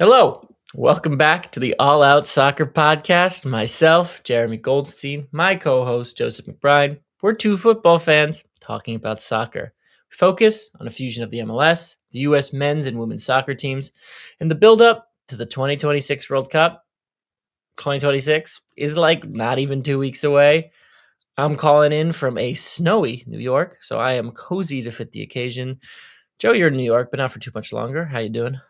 Hello, welcome back to the All Out Soccer Podcast. Myself, Jeremy Goldstein, my co-host, Joseph McBride. We're two football fans talking about soccer. We focus on a fusion of the MLS, the U.S. men's and women's soccer teams, and the build-up to the 2026 World Cup. 2026 is like not even 2 weeks away. I'm calling in from a snowy New York, so I am cozy to fit the occasion. Joe, you're in New York, but not for too much longer. How you doing?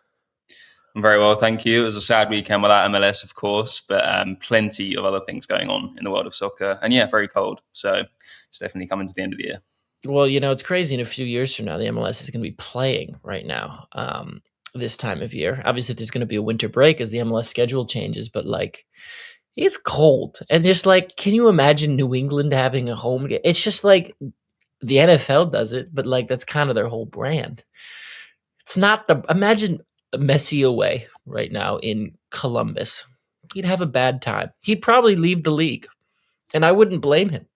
I'm very well, thank you. It was a sad weekend without MLS, of course, but plenty of other things going on in the world of soccer. And yeah, very cold. So it's definitely coming to the end of the year. Well, you know, it's crazy. In a few years from now, the MLS is going to be playing right now this time of year. Obviously, there's going to be a winter break as the MLS schedule changes, but like it's cold. And just like, can you imagine New England having a home game? It's just like the NFL does it, but like that's kind of their whole brand. It's not imagine Messi away right now in Columbus. He'd have a bad time. He'd probably leave the league, and I wouldn't blame him.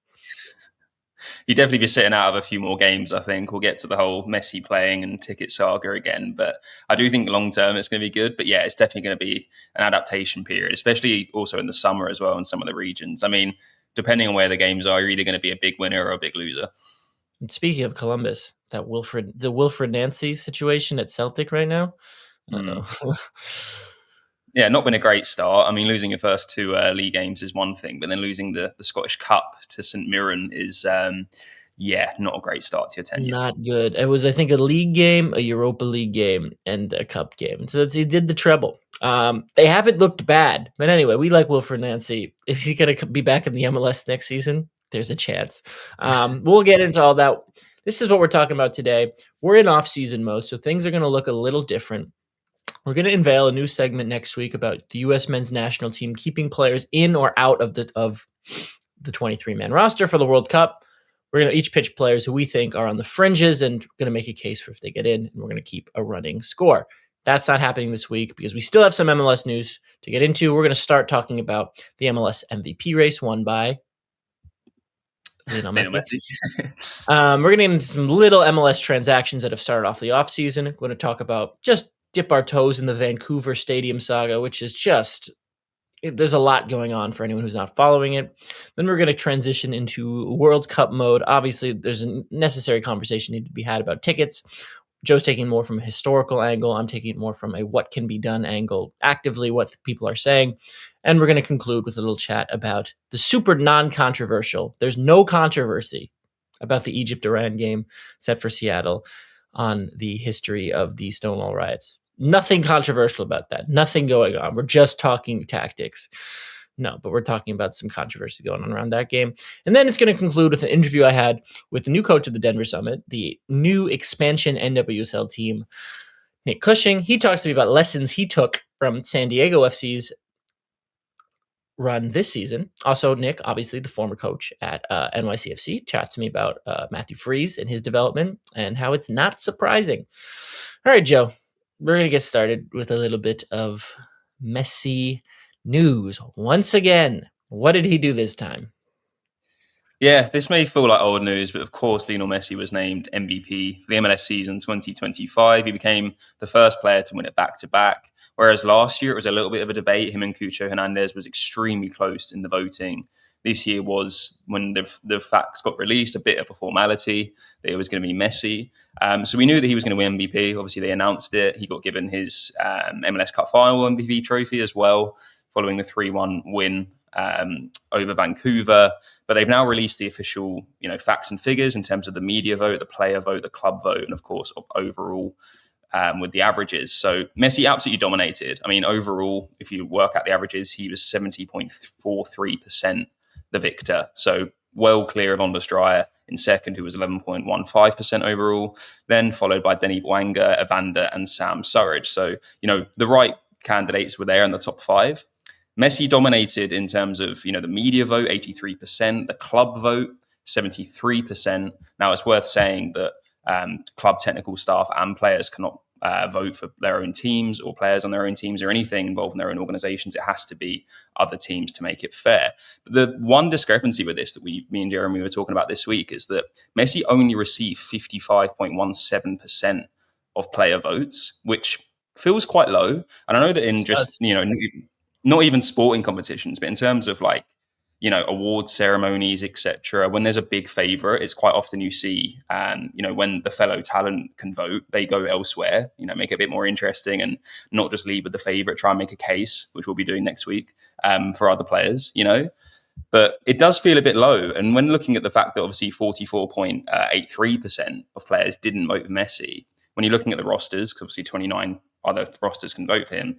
He'd definitely be sitting out of a few more games, I think. We'll get to the whole Messi playing and ticket saga again. But I do think long term it's going to be good. But yeah, it's definitely going to be an adaptation period, especially also in the summer as well in some of the regions. I mean, depending on where the games are, you're either going to be a big winner or a big loser. And speaking of Columbus, the Wilfred Nancy situation at Celtic right now. Yeah, not been a great start. I mean, losing your first two league games is one thing, but then losing the Scottish Cup to St Mirren is, not a great start to your tenure. Not good. It was, I think, a league game, a Europa League game, and a cup game. So he did the treble. They haven't looked bad. But anyway, we like Wilfred Nancy. Is he going to be back in the MLS next season? There's a chance. We'll get into all that. This is what we're talking about today. We're in off-season mode, so things are going to look a little different. We're going to unveil a new segment next week about the U.S. men's national team keeping players in or out of the 23-man roster for the World Cup. We're going to each pitch players who we think are on the fringes and going to make a case for if they get in, and we're going to keep a running score. That's not happening this week because we still have some MLS news to get into. We're going to start talking about the MLS MVP race won by Lionel Messi. We're going to get into some little MLS transactions that have started off the offseason. We're going to talk about just dip our toes in the Vancouver Stadium saga, which is just, there's a lot going on for anyone who's not following it. Then we're going to transition into World Cup mode. Obviously, there's a necessary conversation need to be had about tickets. Joe's taking more from a historical angle. I'm taking it more from a what can be done angle, actively what people are saying. And we're going to conclude with a little chat about the super non-controversial. There's no controversy about the Egypt-Iran game set for Seattle on the history of the Stonewall riots. Nothing controversial about that. Nothing going on. We're just talking tactics. No, but we're talking about some controversy going on around that game. And then it's going to conclude with an interview I had with the new coach of the Denver Summit, the new expansion NWSL team, Nick Cushing. He talks to me about lessons he took from San Diego FC's run this season. Also, Nick, obviously the former coach at NYCFC, chats to me about Matthew Freese and his development and how it's not surprising. All right, Joe, we're going to get started with a little bit of Messi news. Once again, what did he do this time? Yeah, this may feel like old news, but of course, Lionel Messi was named MVP for the MLS season 2025. He became the first player to win it back-to-back, whereas last year it was a little bit of a debate. Him and Cucho Hernandez was extremely close in the voting. This year was, when the facts got released, a bit of a formality that it was going to be Messi. So we knew that he was going to win MVP. Obviously, they announced it. He got given his MLS Cup final MVP trophy as well, following the 3-1 win over Vancouver. But they've now released the official, facts and figures in terms of the media vote, the player vote, the club vote, and of course, overall with the averages. So Messi absolutely dominated. I mean, overall, if you work out the averages, he was 70.43% the victor. So well clear of Anders Dreyer in second, who was 11.15% overall, then followed by Denny Bwanga, Evander, and Sam Surridge. So, the right candidates were there in the top five. Messi dominated in terms of, the media vote, 83%, the club vote, 73%. Now, it's worth saying that club technical staff and players cannot vote for their own teams or players on their own teams or anything involved in their own organizations. It has to be other teams to make it fair. But the one discrepancy with this that me and Jeremy were talking about this week is that Messi only received 55.17% of player votes, which feels quite low. And I know that in just, Does. not even sporting competitions, but in terms of like, award ceremonies, etc. When there's a big favorite, it's quite often you see, when the fellow talent can vote, they go elsewhere, make it a bit more interesting and not just lead with the favorite, try and make a case, which we'll be doing next week, for other players, But it does feel a bit low. And when looking at the fact that obviously 44.83% of players didn't vote for Messi, when you're looking at the rosters, because obviously 29 other rosters can vote for him,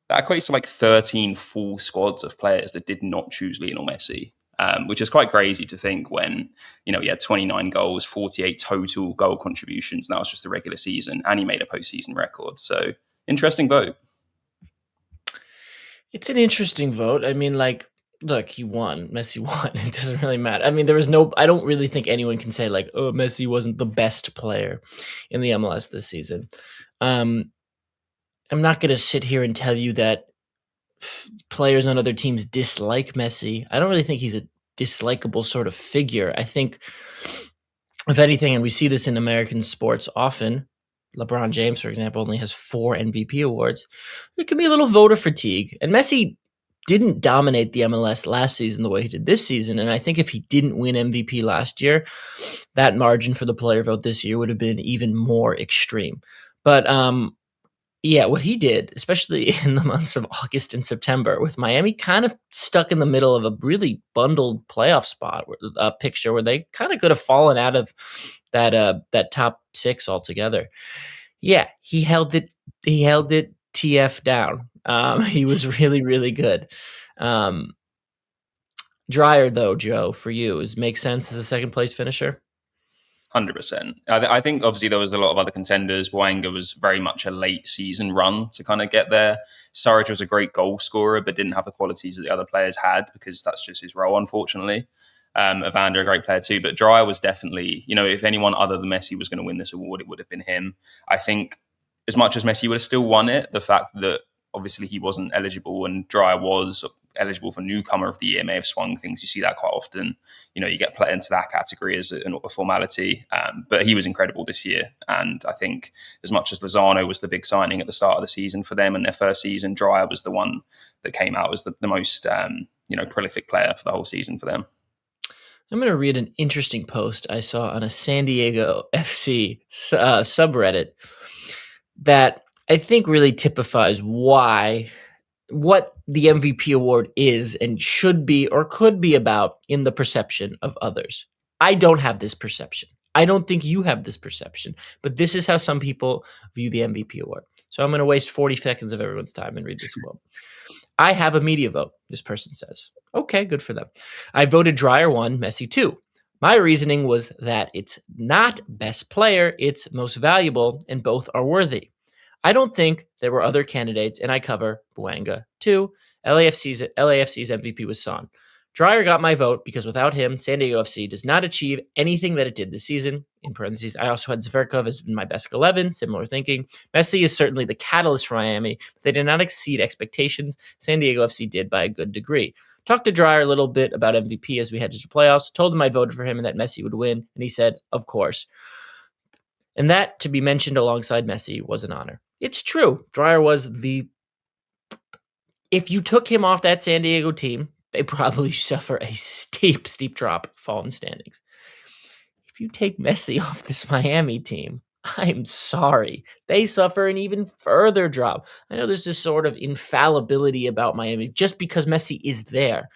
that equates to like 13 full squads of players that did not choose Lionel Messi, which is quite crazy to think when, he had 29 goals, 48 total goal contributions. And that was just the regular season. And he made a postseason record. So interesting vote. It's an interesting vote. I mean, like, look, he won. Messi won. It doesn't really matter. I mean, I don't really think anyone can say like, oh, Messi wasn't the best player in the MLS this season. I'm not going to sit here and tell you that players on other teams dislike Messi. I don't really think he's a dislikable sort of figure. I think, if anything, and we see this in American sports often, LeBron James, for example, only has 4 MVP awards. It can be a little voter fatigue. And Messi didn't dominate the MLS last season the way he did this season. And I think if he didn't win MVP last year, that margin for the player vote this year would have been even more extreme. But yeah, what he did, especially in the months of August and September, with Miami kind of stuck in the middle of a really bundled playoff spot, picture where they kind of could have fallen out of that top 6 altogether. Yeah, he held it. He held it TF down. He was really, really good. Dreyer, though, Joe, for you, does it make sense as a second place finisher? 100%. I think obviously there was a lot of other contenders. Boanga was very much a late season run to kind of get there. Surridge was a great goal scorer, but didn't have the qualities that the other players had because that's just his role, unfortunately. Evander, a great player too, but Dreyer was definitely, if anyone other than Messi was going to win this award, it would have been him. I think as much as Messi would have still won it, the fact that obviously he wasn't eligible and Dreyer was eligible for newcomer of the year may have swung things. You see that quite often. You get put into that category as a formality. But he was incredible this year. And I think as much as Lozano was the big signing at the start of the season for them in their first season, Dreyer was the one that came out as the most prolific player for the whole season for them. I'm going to read an interesting post I saw on a San Diego FC subreddit that I think really typifies what the MVP award is and should be or could be about in the perception of others. I don't have this perception. I don't think you have this perception, but this is how some people view the MVP award. So I'm going to waste 40 seconds of everyone's time and read this quote. I have a media vote, this person says. Okay, good for them. I voted Dreyer 1, Messi 2. My reasoning was that it's not best player, it's most valuable, and both are worthy. I don't think there were other candidates, and I cover Boanga 2. LAFC's MVP was Son. Dreyer got my vote because without him, San Diego FC does not achieve anything that it did this season. In parentheses, I also had Zverkov as my best 11, similar thinking. Messi is certainly the catalyst for Miami, but they did not exceed expectations. San Diego FC did by a good degree. Talked to Dreyer a little bit about MVP as we headed to playoffs, told him I'd voted for him and that Messi would win, and he said, of course. And that, to be mentioned alongside Messi, was an honor. It's true. Dreyer was if you took him off that San Diego team, they probably suffer a steep drop, fall in standings. If you take Messi off this Miami team, I'm sorry. They suffer an even further drop. I know there's this sort of infallibility about Miami just because Messi is there.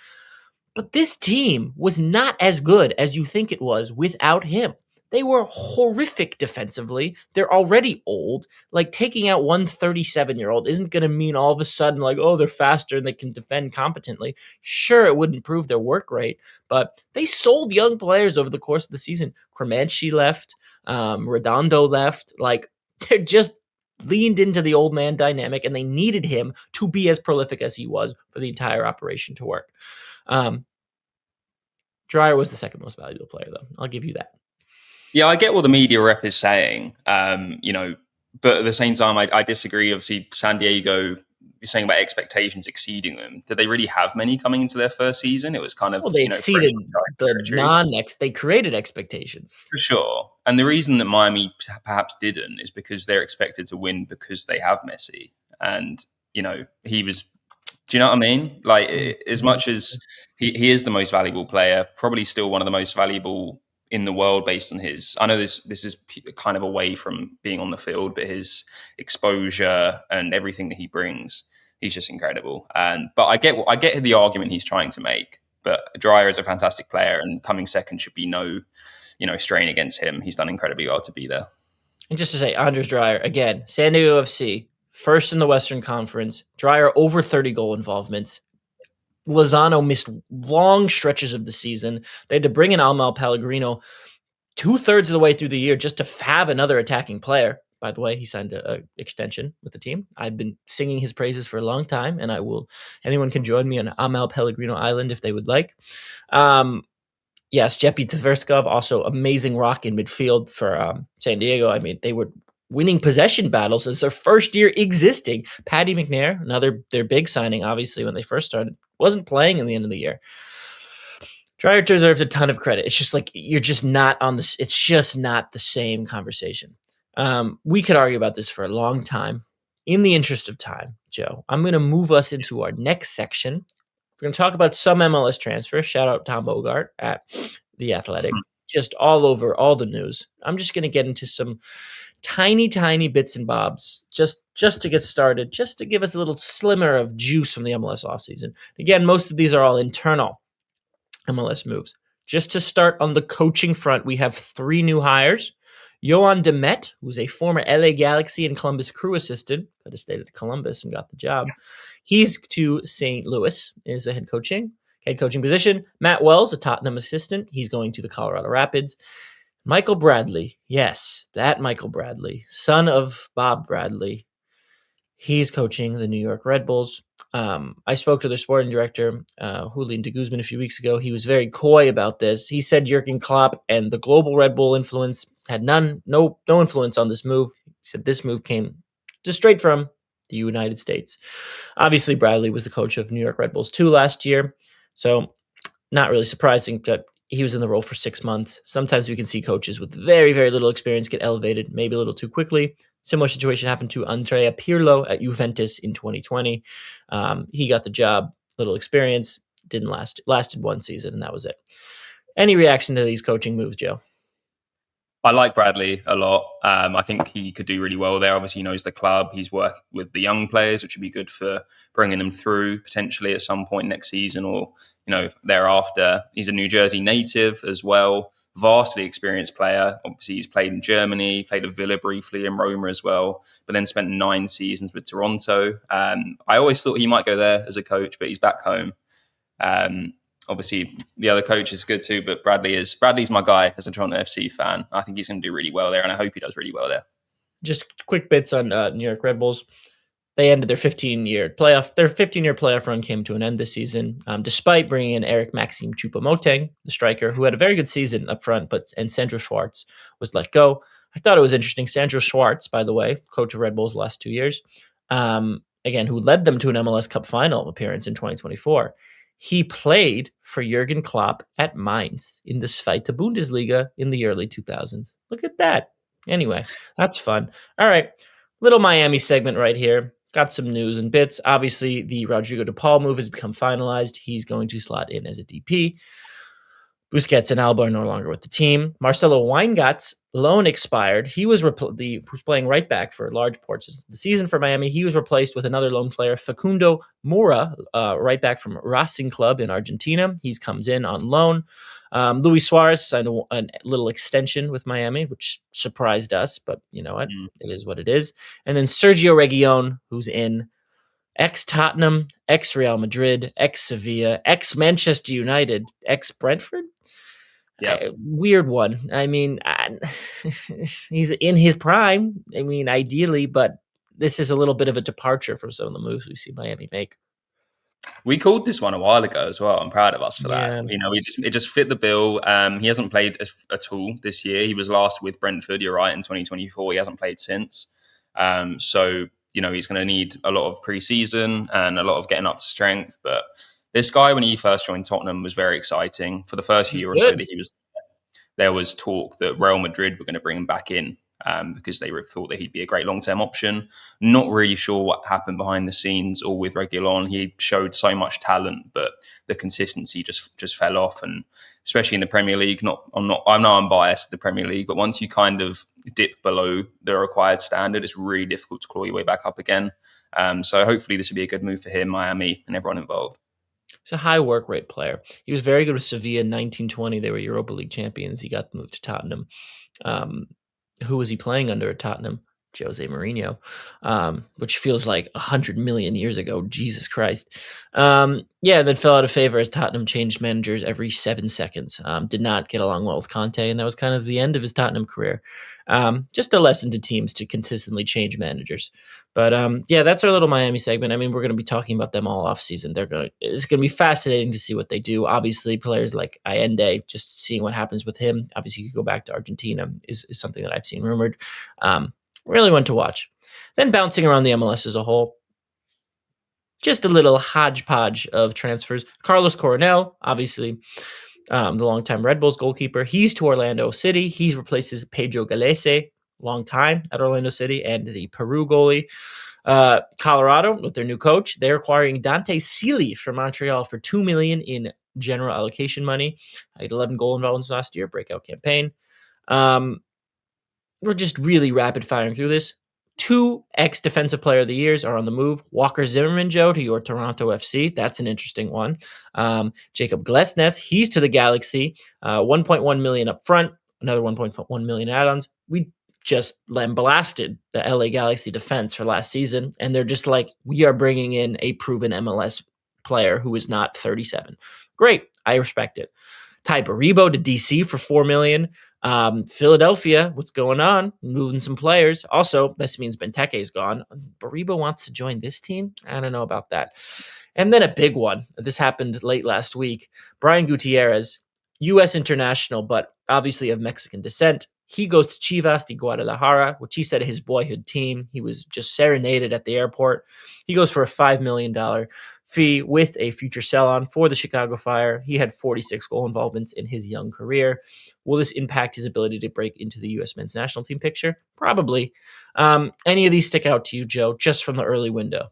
But this team was not as good as you think it was without him. They were horrific defensively. They're already old. Like, taking out one 37-year-old isn't going to mean all of a sudden, like, oh, they're faster and they can defend competently. Sure, it would improve their work rate, but they sold young players over the course of the season. Cremanci left. Redondo left. Like, they're just leaned into the old man dynamic, and they needed him to be as prolific as he was for the entire operation to work. Dreyer was the second most valuable player, though. I'll give you that. Yeah, I get what the media rep is saying, but at the same time, I disagree. Obviously, San Diego is saying about expectations exceeding them. Did they really have many coming into their first season? It was kind of, they exceeded they created expectations. For sure. And the reason that Miami perhaps didn't is because they're expected to win because they have Messi. And, he was, do you know what I mean? Like, as much as he is the most valuable player, probably still one of the most valuable in the world based on his, I know this is kind of away from being on the field, but his exposure and everything that he brings, he's just incredible. But I get the argument he's trying to make. But Dreyer is a fantastic player, and coming second should be no, strain against him. He's done incredibly well to be there. And just to say, Andres Dreyer, again, San Diego FC, first in the Western Conference. Dreyer over 30 goal involvements. Lozano missed long stretches of the season. They had to bring in Almal Pellegrino 2/3 of the way through the year just to have another attacking player. By the way, he signed an extension with the team. I've been singing his praises for a long time, and anyone can join me on Almal Pellegrino Island if they would like. Yes, Jeppy Tverskov, also amazing rock in midfield for San Diego. I mean, they were winning possession battles as their first year existing. Paddy McNair, their big signing, obviously, when they first started, wasn't playing in the end of the year. Dreyer deserves a ton of credit. It's just like you're just not on this. It's just not the same conversation. We could argue about this for a long time. In the interest of time, Joe, I'm going to move us into our next section. We're going to talk about some MLS transfers. Shout out Tom Bogart at The Athletic. Just all over all the news. I'm just going to get into some tiny, tiny bits and bobs just to get started, just to give us a little slimmer of juice from the MLS offseason. Again, most of these are all internal MLS moves. Just to start on the coaching front, we have 3 new hires. Yohan Demet, who's a former LA Galaxy and Columbus Crew assistant, could have stayed at Columbus and got the job. He's to St. Louis, is a head coaching position. Matt Wells, a Tottenham assistant, he's going to the Colorado Rapids. Michael Bradley, yes, that Michael Bradley, son of Bob Bradley, he's coaching the New York Red Bulls. I spoke to their sporting director, Julian de Guzman, a few weeks ago. He was very coy about this. He said Jurgen Klopp and the global Red Bull influence had no influence on this move. He said this move came just straight from the United States. Obviously, Bradley was the coach of New York Red Bulls too last year, so not really surprising that he was in the role for 6 months. Sometimes we can see coaches with very, very little experience get elevated, maybe a little too quickly. Similar situation happened to Andrea Pirlo at Juventus in 2020. He got the job, little experience, didn't lasted 1 season, and that was it. Any reaction to these coaching moves, Joe? I like Bradley a lot. I think he could do really well there. Obviously, he knows the club. He's worked with the young players, which would be good for bringing them through potentially at some point next season or thereafter. He's a New Jersey native as well. Vastly experienced player. Obviously, he's played in Germany, played at Villa briefly, in Roma as well, but then spent 9 seasons with Toronto. I always thought he might go there as a coach, but he's back home. Obviously, the other coach is good too, but Bradley's my guy as a Toronto FC fan. I think he's going to do really well there, and I hope he does really well there. Just quick bits on New York Red Bulls. They ended their 15-year playoff run came to an end this season, despite bringing in Eric Maxime Choupo-Moting, the striker, who had a very good season up front, and Sandro Schwartz was let go. I thought it was interesting. Sandro Schwartz, by the way, coach of Red Bulls the last 2 years, again, who led them to an MLS Cup final appearance in 2024. He played for Jurgen Klopp at Mainz in the Zweite Bundesliga in the early 2000s. Look at that. Anyway, that's fun. All right, little Miami segment right here. Got some news and bits. Obviously, the Rodrigo de Paul move has become finalized. He's going to slot in as a DP. Busquets and Alba are no longer with the team. Marcelo Weingart's loan expired. He was who's playing right back for large parts of the season for Miami. He was replaced with another loan player, Facundo Mora, right back from Racing Club in Argentina. He comes in on loan. Luis Suarez signed a little extension with Miami, which surprised us, but you know what? It is what it is. And then Sergio Reguilon, who's in ex-Tottenham, ex-Real Madrid, ex-Sevilla, ex-Manchester United, ex-Brentford. Yeah, weird one. I mean, he's in his prime. I mean, ideally, but this is a little bit of a departure from some of the moves we see Miami make. We called this one a while ago as well. I'm proud of us for that. You know, it just fit the bill. He hasn't played at all this year. He was last with Brentford, you're right, in 2024. He hasn't played since. So, you know, he's going to need a lot of pre-season and a lot of getting up to strength. But this guy, when he first joined Tottenham, was very exciting. For the first year or so that he was there was talk that Real Madrid were going to bring him back in because they thought that he'd be a great long-term option. Not really sure what happened behind the scenes or with Reguilon. He showed so much talent, but the consistency just fell off. And especially in the Premier League, I know I'm biased with the Premier League, but once you kind of dip below the required standard, it's really difficult to claw your way back up again. So hopefully this will be a good move for him, Miami, and everyone involved. He's a high work rate player. He was very good with Sevilla in 1920. They were Europa League champions. He got moved to Tottenham. Who was he playing under at Tottenham? Jose Mourinho, which feels like 100 million years ago. Jesus Christ. Then fell out of favor as Tottenham changed managers every 7 seconds. Did not get along well with Conte, and that was kind of the end of his Tottenham career. Just a lesson to teams to consistently change managers. But that's our little Miami segment. I mean, we're going to be talking about them all offseason. It's going to be fascinating to see what they do. Obviously, players like Allende, just seeing what happens with him. Obviously, you could go back to Argentina is something that I've seen rumored. Really one to watch. Then bouncing around the MLS as a whole, just a little hodgepodge of transfers. Carlos Coronel, obviously, the longtime Red Bulls goalkeeper. He's to Orlando City. He replaces Pedro Galese, long time at Orlando City, and the Peru goalie. Colorado, with their new coach, they're acquiring Dante Sealy from Montreal for $2 million in general allocation money. He had 11 goal involvements last year, breakout campaign. We're just really rapid firing through this. 2 ex-defensive player of the years are on the move. Walker Zimmerman, Joe, to your Toronto FC. That's an interesting one. Jacob Glesnes, he's to the Galaxy. 1.1 million up front, another 1.1 million add-ons. We just blasted the LA Galaxy defense for last season, and they're just like, we are bringing in a proven MLS player who is not 37. Great, I respect it. Ty Baribo to DC for $4 million. Philadelphia, what's going on? Moving some players. Also, this means Benteke is gone. Baribo wants to join this team? I don't know about that. And then a big one. This happened late last week. Brian Gutierrez, U.S. international, but obviously of Mexican descent. He goes to Chivas de Guadalajara, which he said his boyhood team. He was just serenaded at the airport. He goes for a $5 million fee with a future sell-on for the Chicago Fire. He had 46 goal involvements in his young career. Will this impact his ability to break into the U.S. men's national team picture? Probably. Any of these stick out to you, Joe, just from the early window?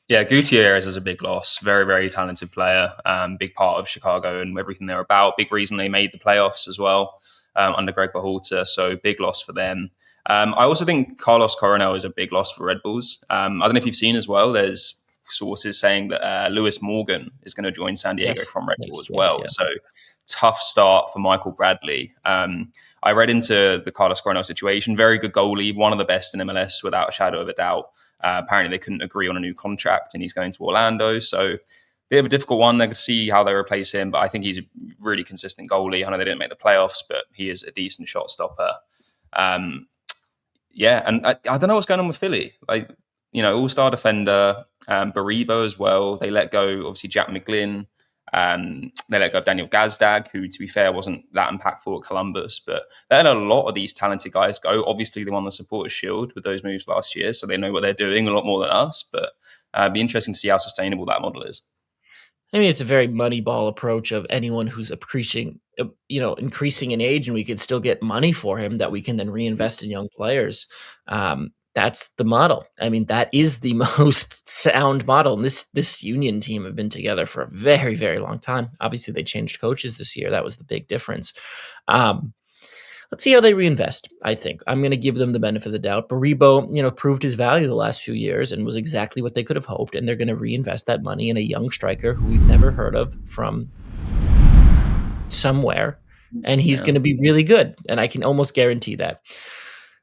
Yeah, Gutierrez is a big loss. Very, very talented player. Big part of Chicago and everything they're about. Big reason they made the playoffs as well. Under Greg Berhalter, so big loss for them. I also think Carlos Coronel is a big loss for Red Bulls. I don't know if you've seen as well, there's sources saying that Lewis Morgan is going to join San Diego from Red Bull as well. Yes. So tough start for Michael Bradley. I read into the Carlos Coronel situation. Very good goalie, one of the best in MLS without a shadow of a doubt. Apparently they couldn't agree on a new contract and he's going to Orlando. So bit of a difficult one. They're going to see how they replace him, but I think he's a really consistent goalie. I know they didn't make the playoffs, but he is a decent shot stopper. And I don't know what's going on with Philly. All-star defender, Baribo as well. They let go, obviously, Jack McGlynn. They let go of Daniel Gazdag, who, to be fair, wasn't that impactful at Columbus. But they let a lot of these talented guys go. Obviously, they won the Supporters' Shield with those moves last year, so they know what they're doing a lot more than us. But it'd be interesting to see how sustainable that model is. I mean, it's a very Moneyball approach of anyone who's increasing in age, and we could still get money for him that we can then reinvest in young players. That's the model. I mean, that is the most sound model. And this Union team have been together for a very, very long time. Obviously, they changed coaches this year. That was the big difference. Let's see how they reinvest, I think. I'm going to give them the benefit of the doubt. Baribo, proved his value the last few years and was exactly what they could have hoped. And they're going to reinvest that money in a young striker who we've never heard of from somewhere. And he's going to be really good. And I can almost guarantee that.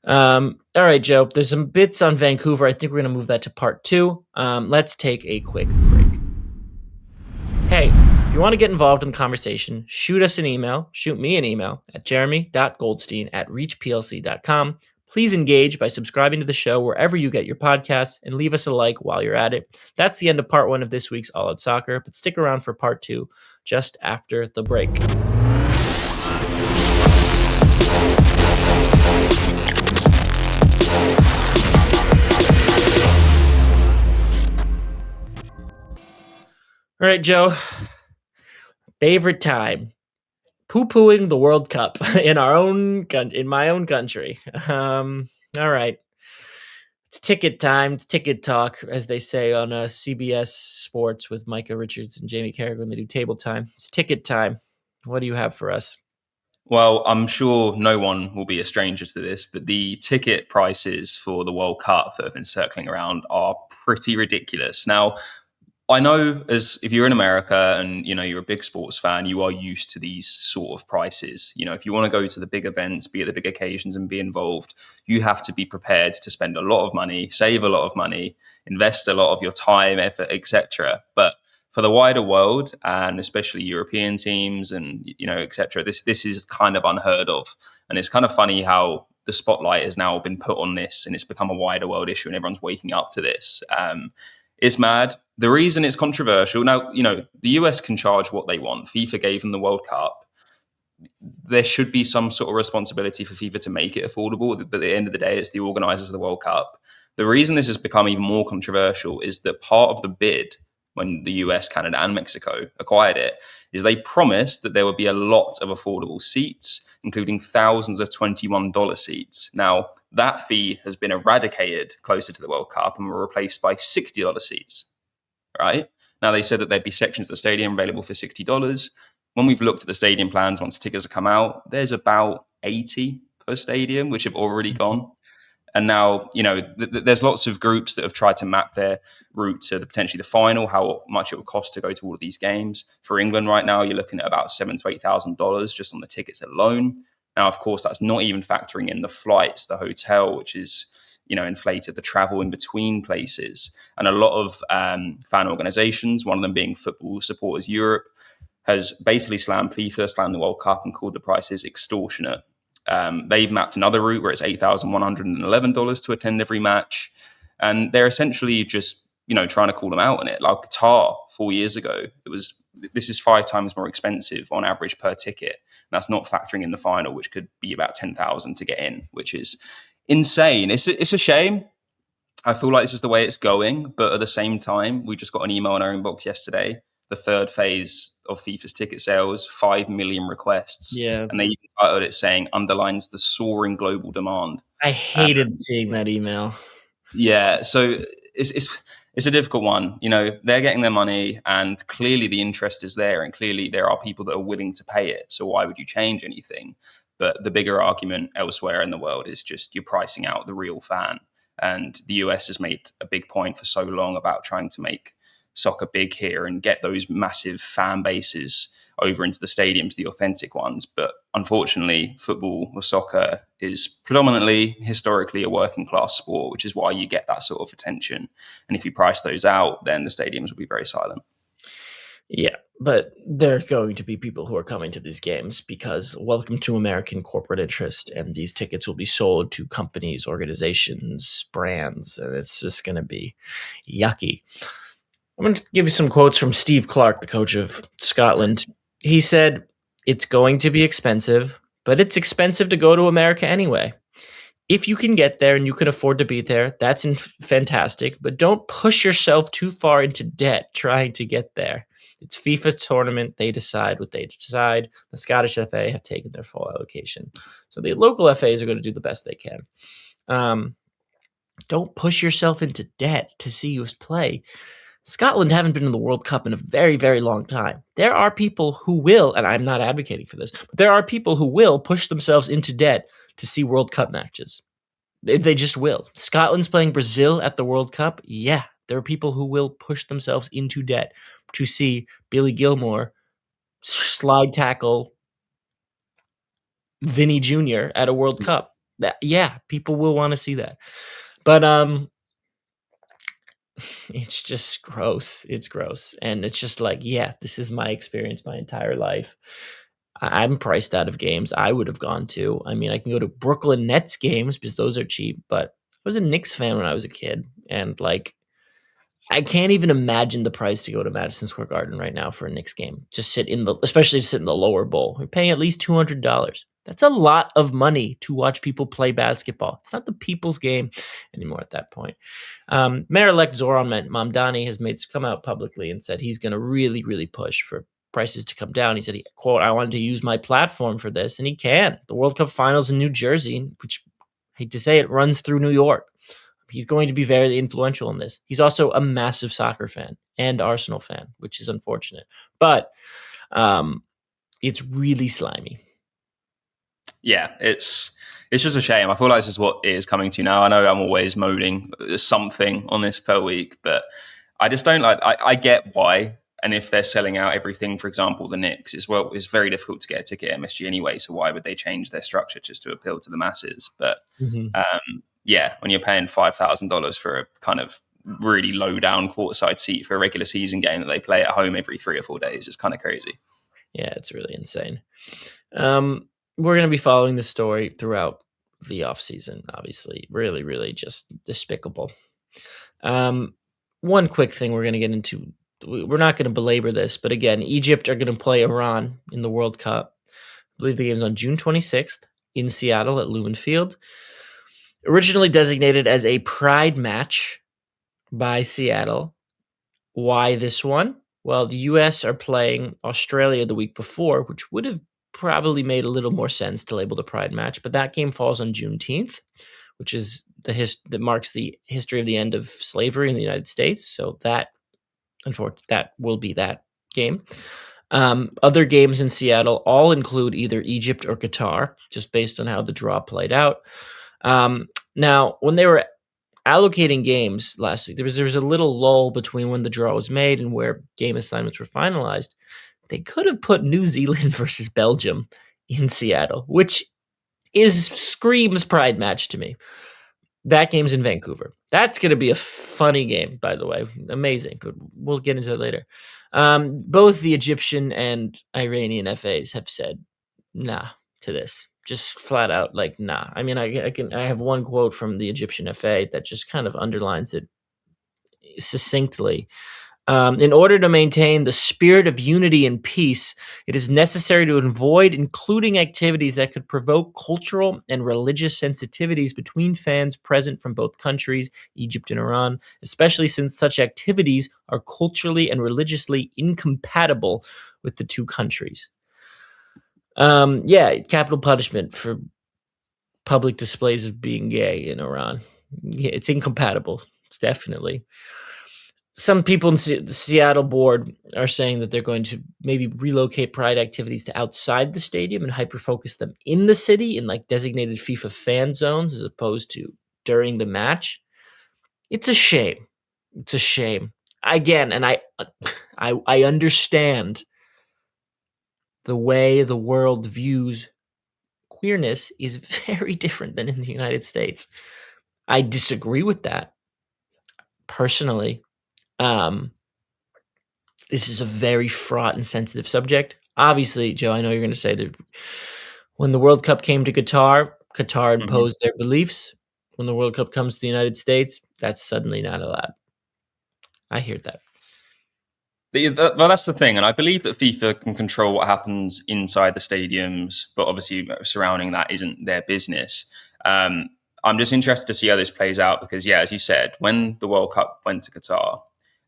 All right, Joe, there's some bits on Vancouver. I think we're going to move that to part 2. Let's take a quick break. Hey, if you want to get involved in the conversation, shoot me an email at jeremy.goldstein@reachplc.com. Please engage by subscribing to the show wherever you get your podcasts and leave us a like while you're at it. That's the end of part 1 of this week's All Out Soccer, but stick around for part 2 just after the break. All right, Joe. Favorite time. poo-pooing the World Cup in my own country. All right. It's ticket time. It's ticket talk, as they say on CBS Sports with Micah Richards and Jamie Carragher when they do table time. It's ticket time. What do you have for us? Well, I'm sure no one will be a stranger to this, but the ticket prices for the World Cup that have been circling around are pretty ridiculous. Now, I know as if you're in America and you're a big sports fan, you are used to these sort of prices. If you want to go to the big events, be at the big occasions and be involved, you have to be prepared to spend a lot of money, save a lot of money, invest a lot of your time, effort, etc. But for the wider world and especially European teams and etc., this is kind of unheard of. And it's kind of funny how the spotlight has now been put on this and it's become a wider world issue and everyone's waking up to this. It's mad. The reason it's controversial now, the US can charge what they want. FIFA gave them the World Cup. There should be some sort of responsibility for FIFA to make it affordable. But at the end of the day, it's the organisers of the World Cup. The reason this has become even more controversial is that part of the bid when the US, Canada, and Mexico acquired it is they promised that there would be a lot of affordable seats, including thousands of $21 seats. Now, that fee has been eradicated closer to the World Cup and were replaced by $60 seats, right? Now, they said that there'd be sections of the stadium available for $60. When we've looked at the stadium plans, once tickets have come out, there's about 80 per stadium, which have already gone. And now, there's lots of groups that have tried to map their route to potentially the final, how much it would cost to go to all of these games. For England right now, you're looking at about $7,000 to $8,000 just on the tickets alone. Now, of course, that's not even factoring in the flights, the hotel, which is, inflated, the travel in between places. And a lot of fan organizations, one of them being Football Supporters Europe, has basically slammed FIFA, slammed the World Cup and called the prices extortionate. They've mapped another route where it's $8,111 to attend every match. And they're essentially just, trying to call them out on it. Like Qatar 4 years ago, this is 5 times more expensive on average per ticket. And that's not factoring in the final, which could be about 10,000 to get in, which is insane. It's a shame. I feel like this is the way it's going. But at the same time, we just got an email in our inbox yesterday. The third phase of FIFA's ticket sales, 5 million requests. Yeah. And they even titled it saying, underlines the soaring global demand. I hated seeing that email. Yeah. So it's a difficult one. They're getting their money and clearly the interest is there. And clearly there are people that are willing to pay it. So why would you change anything? But the bigger argument elsewhere in the world is just you're pricing out the real fan. And the US has made a big point for so long about trying to make soccer big here and get those massive fan bases over into the stadiums, the authentic ones. But unfortunately, football or soccer is predominantly, historically, a working class sport, which is why you get that sort of attention. And if you price those out, then the stadiums will be very silent. Yeah, but there are going to be people who are coming to these games because welcome to American corporate interest, and these tickets will be sold to companies, organizations, brands, and it's just going to be yucky. I'm going to give you some quotes from Steve Clark, the coach of Scotland. He said, "It's going to be expensive, but it's expensive to go to America anyway. If you can get there and you can afford to be there, that's fantastic, but don't push yourself too far into debt trying to get there. It's FIFA's tournament. They decide what they decide. The Scottish FA have taken their full allocation. So the local FAs are going to do the best they can. Don't push yourself into debt to see us play. Scotland haven't been in the World Cup in a very, very long time. There are people who will, and I'm not advocating for this, but there are people who will push themselves into debt to see World Cup matches. They just will. Scotland's playing Brazil at the World Cup. Yeah, there are people who will push themselves into debt to see Billy Gilmore slide tackle Vinny Jr. at a World Cup. Yeah, people will want to see that. But it's just gross. It's gross. And it's just like, yeah, this is my experience my entire life. I'm priced out of games I would have gone to. I mean, I can go to Brooklyn Nets games because those are cheap, but I was a Knicks fan when I was a kid. And like, I can't even imagine the price to go to Madison Square Garden right now for a Knicks game. Especially sit in the lower bowl. You're paying at least $200. That's a lot of money to watch people play basketball. It's not the people's game anymore at that point. Mayor-elect Zoran Mamdani has come out publicly and said he's going to really, really push for prices to come down. He said, quote, I wanted to use my platform for this, and he can. The World Cup finals in New Jersey, which, I hate to say it, runs through New York. He's going to be very influential in this. He's also a massive soccer fan and Arsenal fan, which is unfortunate. But it's really slimy. Yeah, it's just a shame. I feel like this is what it is coming to now. I know I'm always moaning something on this per week, but I just don't like. I get why. And if they're selling out everything, for example, the Knicks, it's very difficult to get a ticket at MSG anyway. So why would they change their structure just to appeal to the masses? But yeah, when you're paying $5,000 for a kind of really low down courtside seat for a regular season game that they play at home every 3 or 4 days, it's kind of crazy. Yeah, it's really insane. We're going to be following the story throughout the offseason, obviously. Really, really just despicable. One quick thing we're going to get into. We're not going to belabor this, but again, Egypt are going to play Iran in the World Cup. I believe the game's on June 26th in Seattle at Lumen Field. Originally designated as a pride match by Seattle. Why this one? Well, the U.S. are playing Australia the week before, which would have probably made a little more sense to label the pride match, but that game falls on Juneteenth, which is that marks the history of the end of slavery in the United States. So that, unfortunately, that will be that game. Other games in Seattle all include either Egypt or Qatar, just based on how the draw played out. Now, when they were allocating games last week, there was a little lull between when the draw was made and where game assignments were finalized. They could have put New Zealand versus Belgium in Seattle, which screams pride match to me. That game's in Vancouver. That's going to be a funny game, by the way. Amazing, but we'll get into that later. Both the Egyptian and Iranian FAs have said nah to this. Just flat out, like, nah. I mean, I have one quote from the Egyptian FA that just kind of underlines it succinctly. In order to maintain the spirit of unity and peace, it is necessary to avoid including activities that could provoke cultural and religious sensitivities between fans present from both countries, Egypt and Iran, especially since such activities are culturally and religiously incompatible with the two countries. Capital punishment for public displays of being gay in Iran. Yeah, it's incompatible. It's definitely. Some people in the Seattle board are saying that they're going to maybe relocate pride activities to outside the stadium and hyper-focus them in the city in like designated FIFA fan zones as opposed to during the match. It's a shame. It's a shame. Again, and I understand the way the world views queerness is very different than in the United States. I disagree with that personally. This is a very fraught and sensitive subject. Obviously, Joe, I know you're going to say that when the World Cup came to Qatar imposed their beliefs. When the World Cup comes to the United States, that's suddenly not allowed. I hear that. Well, that's the thing. And I believe that FIFA can control what happens inside the stadiums, but obviously surrounding that isn't their business. I'm just interested to see how this plays out because, yeah, as you said, when the World Cup went to Qatar,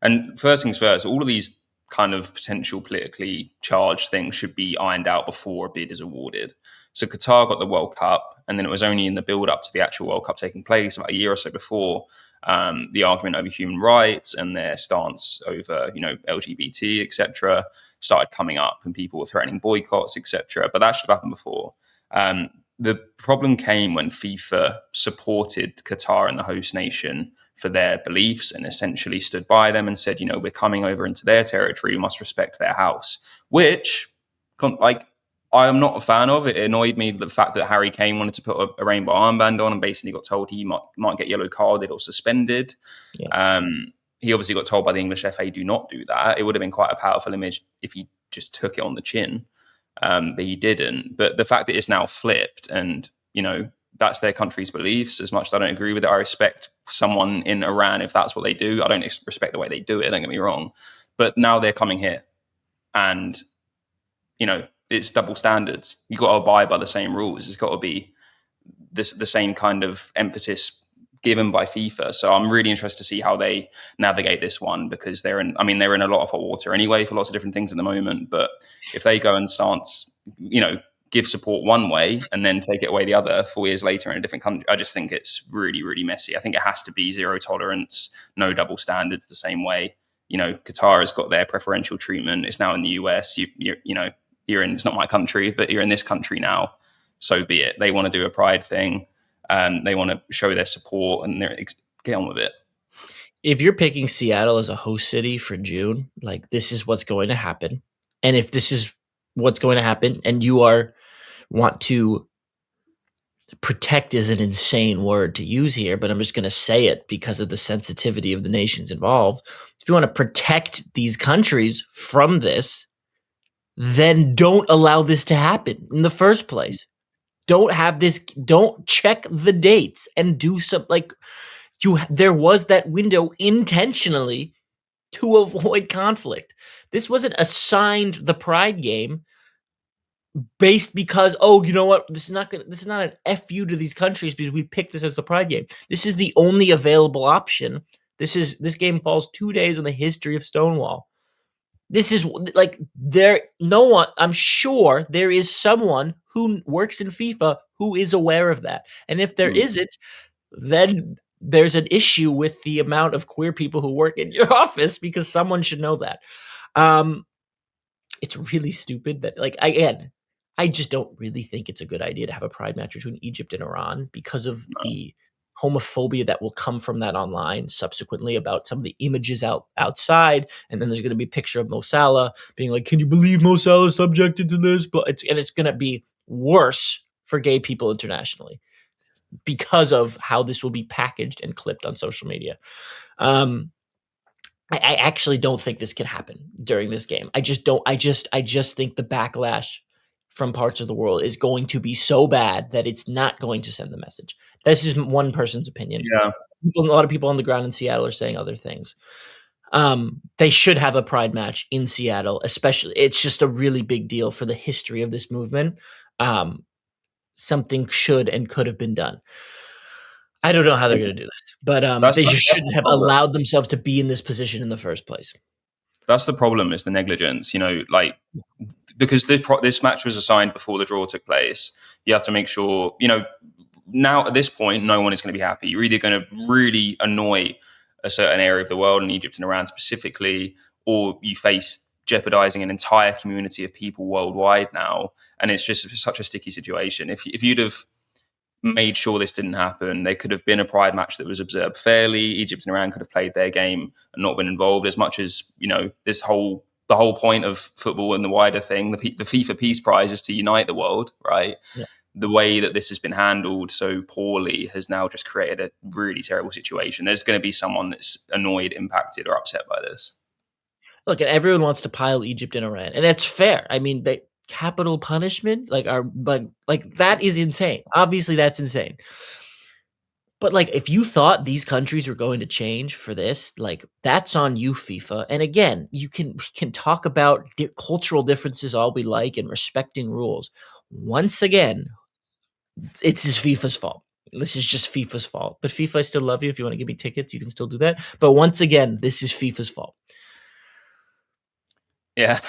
and first things first, all of these kind of potential politically charged things should be ironed out before a bid is awarded. So Qatar got the World Cup, and then it was only in the build up to the actual World Cup taking place about a year or so before the argument over human rights and their stance over, LGBT, etc., started coming up, and people were threatening boycotts, etc. But that should have happened before. The problem came when FIFA supported Qatar and the host nation for their beliefs and essentially stood by them and said, we're coming over into their territory, we must respect their house, which, I am not a fan of. It annoyed me the fact that Harry Kane wanted to put a rainbow armband on and basically got told he might get yellow carded or suspended. Yeah. He obviously got told by the English FA, do not do that. It would have been quite a powerful image if he just took it on the chin. But he didn't. But the fact that it's now flipped and, that's their country's beliefs, as much as I don't agree with it, I respect someone in Iran if that's what they do. I don't respect the way they do it, don't get me wrong. But now they're coming here and, it's double standards. You've got to abide by the same rules. It's got to be the same kind of emphasis given by FIFA. So I'm really interested to see how they navigate this one, because they're in a lot of hot water anyway for lots of different things at the moment. But if they go and start, give support one way and then take it away the other 4 years later in a different country, I just think it's really, really messy. I think it has to be zero tolerance, no double standards the same way. Qatar has got their preferential treatment. It's now in the US. You're in, it's not my country, but you're in this country now. So be it. They want to do a pride thing. They want to show their support and get on with it. If you're picking Seattle as a host city for June, like, this is what's going to happen. And if this is what's going to happen and you want to protect is an insane word to use here, but I'm just going to say it because of the sensitivity of the nations involved. If you want to protect these countries from this, then don't allow this to happen in the first place. Don't check the dates and do some, there was that window intentionally to avoid conflict. This wasn't assigned the Pride game based because, you know what, this is not an FU to these countries because we picked this as the Pride game. This is the only available option. This game falls 2 days in the history of Stonewall. This is I'm sure there is someone who works in FIFA who is aware of that. And if there isn't, then there's an issue with the amount of queer people who work in your office, because someone should know that. It's really stupid that, I just don't really think it's a good idea to have a pride match between Egypt and Iran because of the homophobia that will come from that online subsequently about some of the images outside. And then there's going to be a picture of Mo Salah being like, can you believe Mo Salah is subjected to this? But it's going to be worse for gay people internationally because of how this will be packaged and clipped on social media. I actually don't think this can happen during this game. I just think the backlash from parts of the world is going to be so bad that it's not going to send the message. This is one person's opinion. Yeah. A lot of people on the ground in Seattle are saying other things. They should have a pride match in Seattle, especially. It's just a really big deal for the history of this movement. Something should and could have been done. I don't know how they're going to do this, but they just shouldn't have allowed themselves to be in this position in the first place. That's the problem, is the negligence, because this match was assigned before the draw took place. You have to make sure, now at this point, no one is going to be happy. You're either going to really annoy a certain area of the world, and Egypt and Iran specifically, or you face jeopardizing an entire community of people worldwide now. And it's just such a sticky situation. If you'd have made sure this didn't happen, there could have been a pride match that was observed fairly. Egypt and Iran could have played their game and not been involved, as much as, the whole point of football and the wider thing, the FIFA Peace Prize, is to unite the world, right? Yeah. The way that this has been handled so poorly has now just created a really terrible situation. There's going to be someone that's annoyed, impacted, or upset by this. Look, and everyone wants to pile Egypt and Iran, and that's fair. I mean, capital punishment, that is insane. Obviously, that's insane. But if you thought these countries were going to change for this, that's on you, FIFA. And again, we can talk about cultural differences all we like and respecting rules. Once again, it's just FIFA's fault. This is just FIFA's fault. But FIFA, I still love you. If you want to give me tickets, you can still do that. But once again, this is FIFA's fault. Yeah,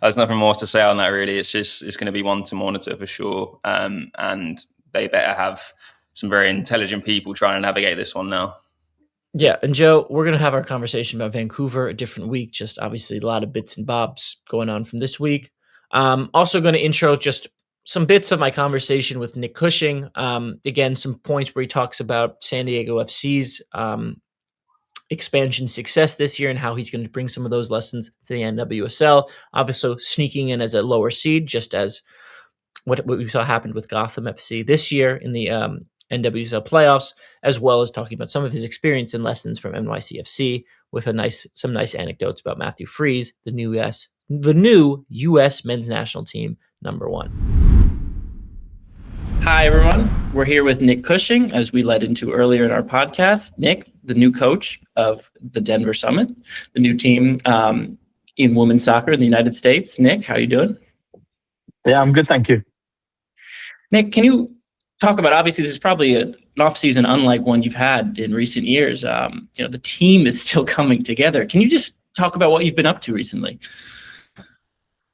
there's nothing more to say on that, really. It's going to be one to monitor for sure. And they better have some very intelligent people trying to navigate this one now. Yeah, and Joe, we're going to have our conversation about Vancouver a different week. Just obviously a lot of bits and bobs going on from this week. Also going to intro just some bits of my conversation with Nick Cushing. Again, some points where he talks about San Diego FC's expansion success this year and how he's going to bring some of those lessons to the NWSL. Obviously, sneaking in as a lower seed, just as what we saw happened with Gotham FC this year in the NWSL playoffs, as well as talking about some of his experience and lessons from NYCFC with some nice anecdotes about Matthew Freeze, the new U.S. men's national team #1. Hi, everyone. We're here with Nick Cushing, as we led into earlier in our podcast. Nick, the new coach of the Denver Summit, the new team in women's soccer in the United States. Nick, how are you doing? Yeah, I'm good, thank you. Nick, can you talk about, obviously this is probably an offseason unlike one you've had in recent years. The team is still coming together. Can you just talk about what you've been up to recently?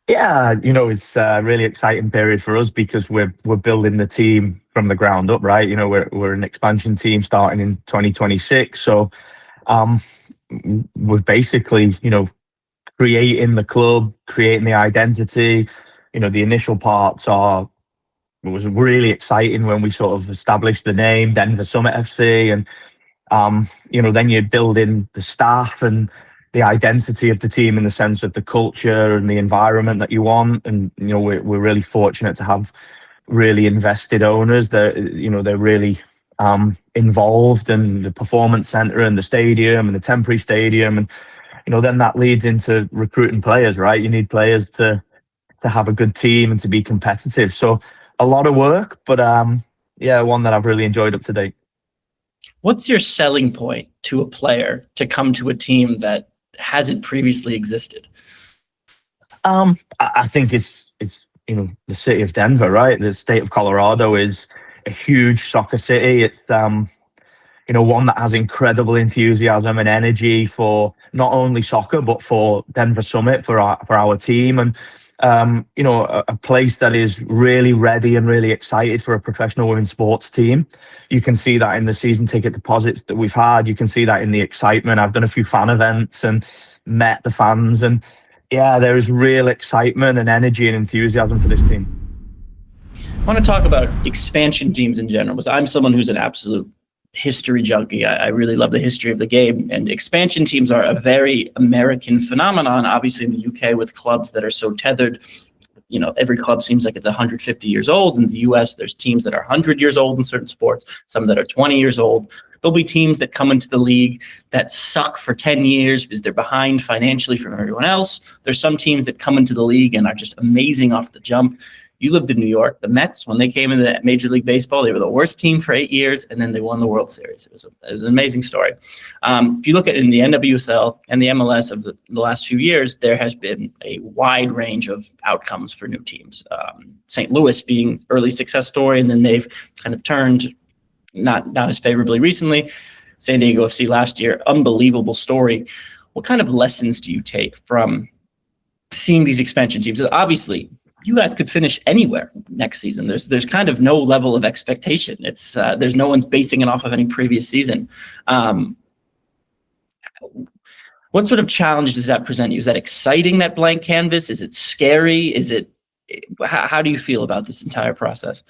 Yeah, it's a really exciting period for us because we're building the team from the ground up, right? We're an expansion team starting in 2026. So we're basically, creating the club, creating the identity. The initial parts was really exciting when we sort of established the name Denver Summit FC, and then you're building the staff and the identity of the team in the sense of the culture and the environment that you want. And we're really fortunate to have really invested owners that they're really involved in the performance center and the stadium and the temporary stadium, and then that leads into recruiting players, right? You need players to have a good team and to be competitive. So a lot of work, but one that I've really enjoyed up to date. What's your selling point to a player to come to a team that hasn't previously existed? I think it's the city of Denver, right? The state of Colorado is a huge soccer city. It's one that has incredible enthusiasm and energy for not only soccer but for Denver Summit, for our team, and a place that is really ready and really excited for a professional women's sports team. You can see that in the season ticket deposits that we've had. You can see that in the excitement. I've done a few fan events and met the fans, and there is real excitement and energy and enthusiasm for this team. I want to talk about expansion teams in general, because I'm someone who's an absolute history junkie. I really love the history of the game, and expansion teams are a very American phenomenon, obviously in the UK, with clubs that are so tethered. Every club seems like it's 150 years old. In the US, there's teams that are 100 years old in certain sports, some that are 20 years old. There'll be teams that come into the league that suck for 10 years because they're behind financially from everyone else. There's some teams that come into the league and are just amazing off the jump. You lived in New York. The Mets, when they came into Major League Baseball, they were the worst team for 8 years, and then they won the World Series. It was an amazing story. If you look at it in the NWSL and the MLS of the last few years, there has been a wide range of outcomes for new teams. St. Louis being early success story, and then they've kind of turned not as favorably recently. San Diego FC last year, unbelievable story. What kind of lessons do you take from seeing these expansion teams? Obviously, you guys could finish anywhere next season. There's kind of no level of expectation. It's there's no one's basing it off of any previous season. What sort of challenge does that present you? Is that exciting, that blank canvas? Is it scary? How do you feel about this entire process?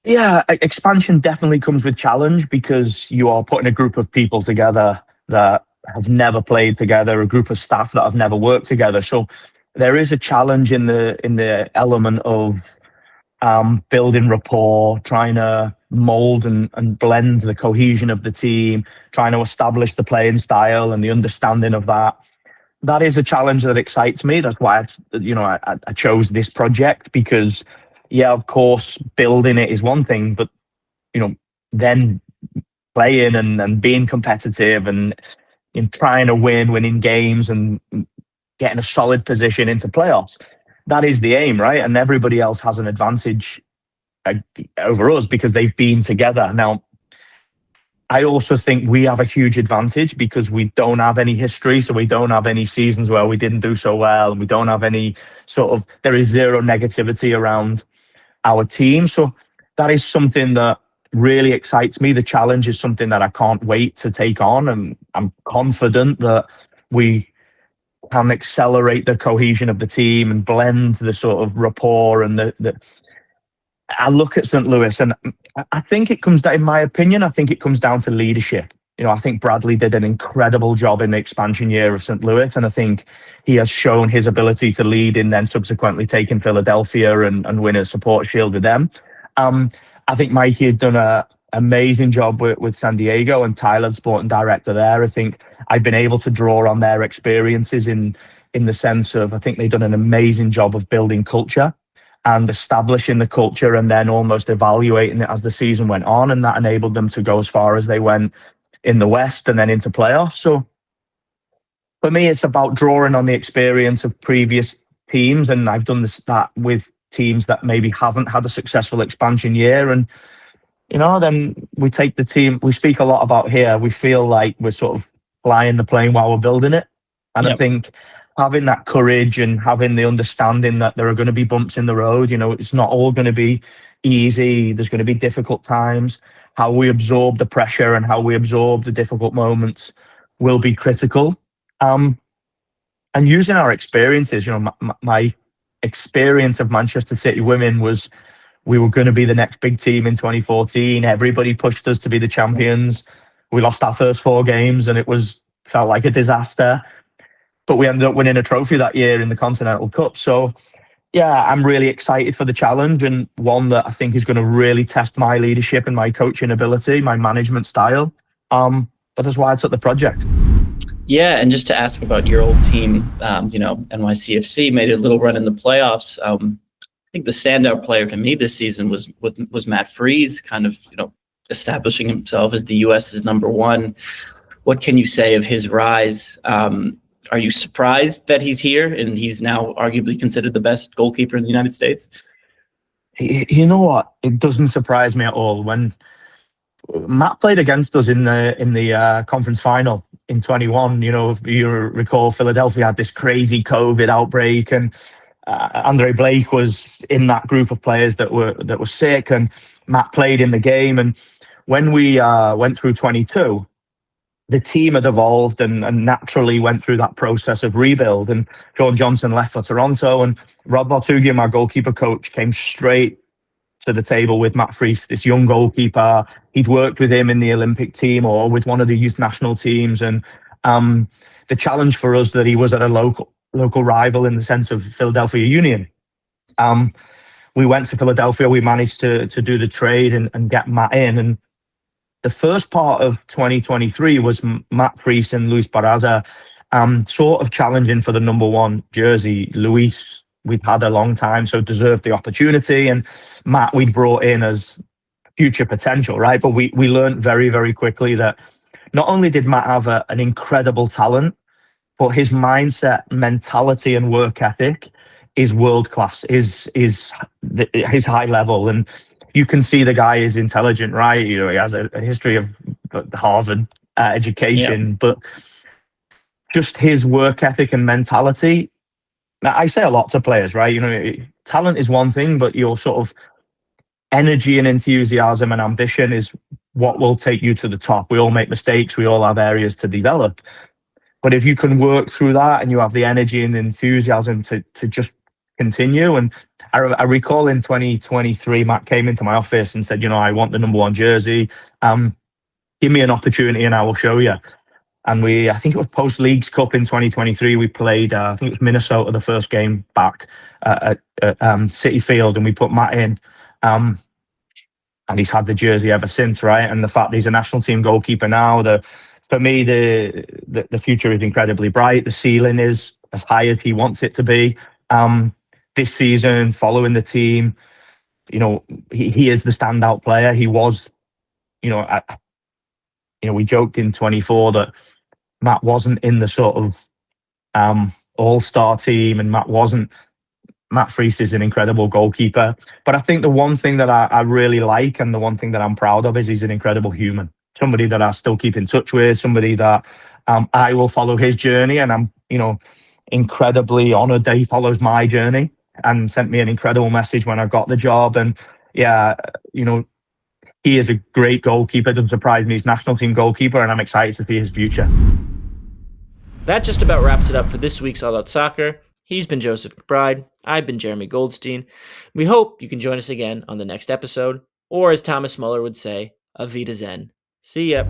Yeah, expansion definitely comes with challenge because you are putting a group of people together that have never played together, a group of staff that have never worked together. So there is a challenge in the element of building rapport, trying to mold and blend the cohesion of the team, trying to establish the playing style and the understanding of that. That is a challenge that excites me. That's why I chose this project, because of course, building it is one thing, but then playing and being competitive and trying to winning games and getting a solid position into playoffs. That is the aim, right? And everybody else has an advantage over us because they've been together. Now, I also think we have a huge advantage because we don't have any history. So we don't have any seasons where we didn't do so well. And we don't have any there is zero negativity around our team. So that is something that really excites me. The challenge is something that I can't wait to take on. And I'm confident that we can accelerate the cohesion of the team and blend the sort of rapport and I look at St. Louis and I think it comes down, in my opinion, I think it comes down to leadership. I think Bradley did an incredible job in the expansion year of St. Louis, and I think he has shown his ability to lead in then subsequently taking Philadelphia and win a support shield with them. I think Mikey has done an amazing job with San Diego, and Tyler, the sporting director there. I think I've been able to draw on their experiences in the sense of, I think they've done an amazing job of building culture and establishing the culture and then almost evaluating it as the season went on. And that enabled them to go as far as they went in the West and then into playoffs. So for me, it's about drawing on the experience of previous teams. And I've done that with teams that maybe haven't had a successful expansion year. And, then we take the team, we speak a lot about here, we feel like we're sort of flying the plane while we're building it. And I think having that courage and having the understanding that there are going to be bumps in the road, it's not all going to be easy. There's going to be difficult times. How we absorb the pressure and how we absorb the difficult moments will be critical. And using our experiences, my experience of Manchester City women was we were going to be the next big team in 2014. Everybody pushed us to be the champions. We lost our first 4 games and felt like a disaster. But we ended up winning a trophy that year in the Continental Cup. So, yeah, I'm really excited for the challenge, and one that I think is going to really test my leadership and my coaching ability, my management style. But that's why I took the project. Yeah, and just to ask about your old team, NYCFC made a little run in the playoffs. I think the standout player to me this season was Matt Freese, kind of establishing himself as the US's number 1. What can you say of his rise? Are you surprised that he's here and he's now arguably considered the best goalkeeper in the United States? You know what? It doesn't surprise me at all. When Matt played against us in the conference final in 21, if you recall, Philadelphia had this crazy COVID outbreak, and Andre Blake was in that group of players that were sick, and Matt played in the game. And when we went through 22, the team had evolved and naturally went through that process of rebuild. And John Johnson left for Toronto, and Rob Bartugian, our goalkeeper coach, came straight to the table with Matt Freese, this young goalkeeper. He'd worked with him in the Olympic team or with one of the youth national teams. And the challenge for us that he was at a local rival in the sense of Philadelphia Union. We went to Philadelphia. We managed to do the trade and get Matt in. And the first part of 2023 was Matt Freese and Luis Barraza sort of challenging for the number 1 jersey. Luis, we'd had a long time, so deserved the opportunity. And Matt, we'd brought in as future potential, right? But we learned very, very quickly that not only did Matt have an incredible talent, but his mindset, mentality, and work ethic is world class, is high level. And you can see the guy is intelligent, right? He has a history of Harvard education, but just his work ethic and mentality. Now, I say a lot to players, right? Talent is one thing, but your sort of energy and enthusiasm and ambition is what will take you to the top. We all make mistakes. We all have areas to develop. But if you can work through that and you have the energy and the enthusiasm to just continue. And I recall in 2023, Matt came into my office and said, I want the number 1 jersey. Give me an opportunity and I will show you. And I think it was post-Leagues Cup in 2023, we played, I think it was Minnesota, the first game back at Citi Field, and we put Matt in. And he's had the jersey ever since, right? And the fact that he's a national team goalkeeper now, for me, the future is incredibly bright. The ceiling is as high as he wants it to be. This season, following the team, he is the standout player. He was, we joked in 24 that Matt wasn't in the sort of all-star team, and Matt Freese is an incredible goalkeeper. But I think the one thing that I really like, and the one thing that I'm proud of, is he's an incredible human. Somebody that I still keep in touch with, somebody that I will follow his journey, and I'm, incredibly honored that he follows my journey and sent me an incredible message when I got the job. And yeah, he is a great goalkeeper. It doesn't surprise me. He's national team goalkeeper, and I'm excited to see his future. That just about wraps it up for this week's All Out Soccer. He's been Joseph McBride. I've been Jeremy Goldstein. We hope you can join us again on the next episode, or as Thomas Muller would say, Auf Wiedersehen. See ya.